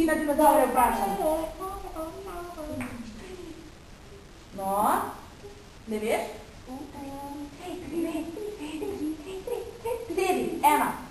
na dinozaure vprašam. No, ne veš? 4, 1.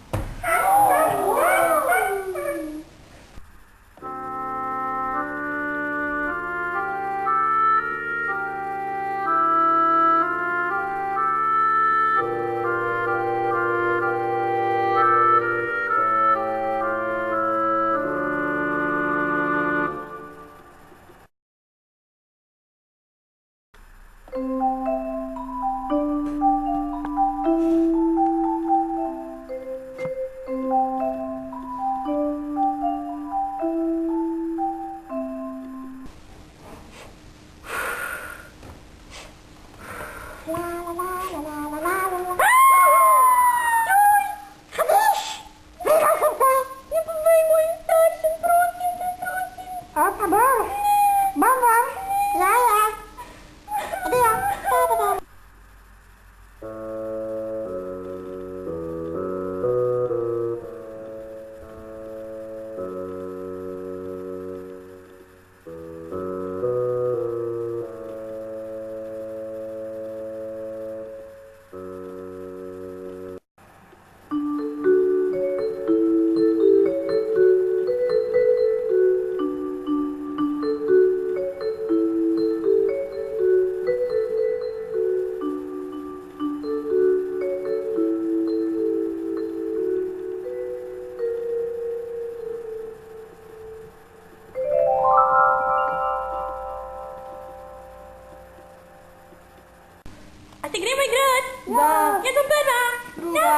A te gremo igrat? Da. Jaz bom prva. Druga.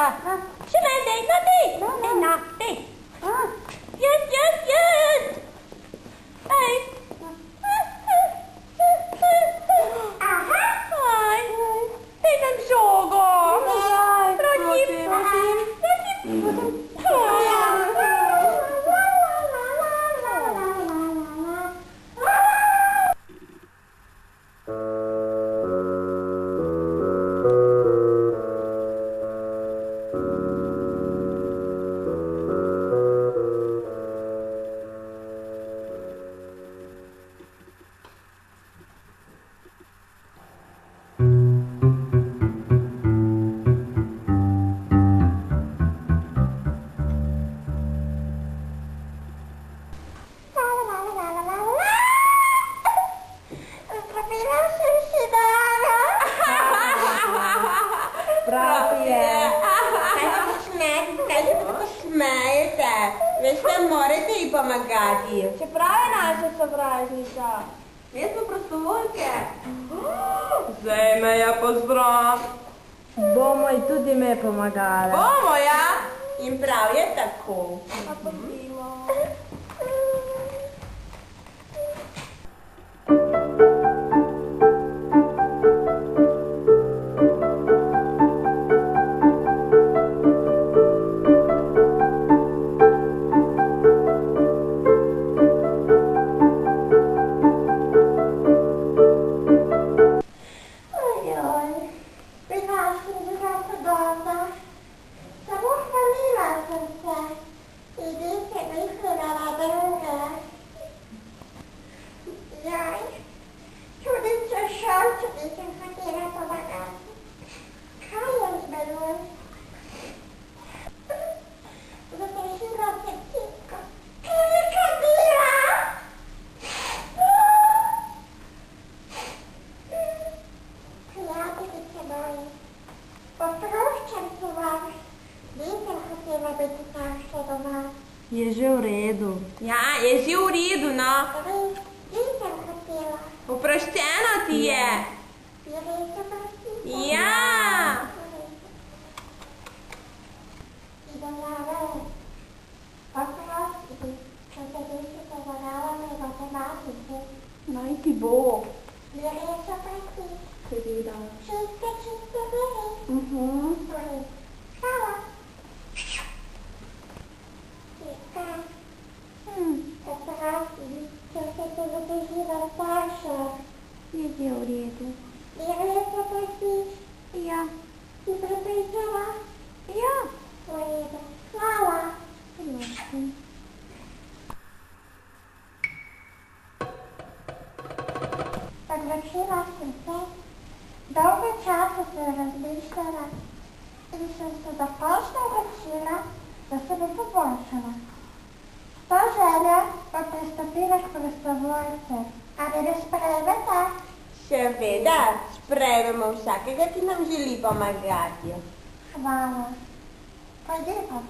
Še manj, dej, no dej. No, dej. Jaz. Ej. Aha. Aj. Dej nam žogo. Prosim. Veste, morate ji pomagati. Čeprav je naša sovražnica. Mi smo prostovoljke. Zdaj me je pozdrav. Bomo ji tudi me pomagali. Bomo, ja? In prav je tako. Pa pustimo. Je že v redu. Ja, je že v redu, no. Oproščeno ti je. Ja. Naj ti bo. Seveda. Je že v redu. Ja. Ja. Prosim. odločila sem se, dolgo časa sem razmišljala in sem se dokončno odločila, da se bo poboljšala. S to željo bom pristopila k prostovoljcem. A me ne sprejmete? Seveda, sprejmemo vsakega, ki nam želi pomagati. Hvala. Pojdimo.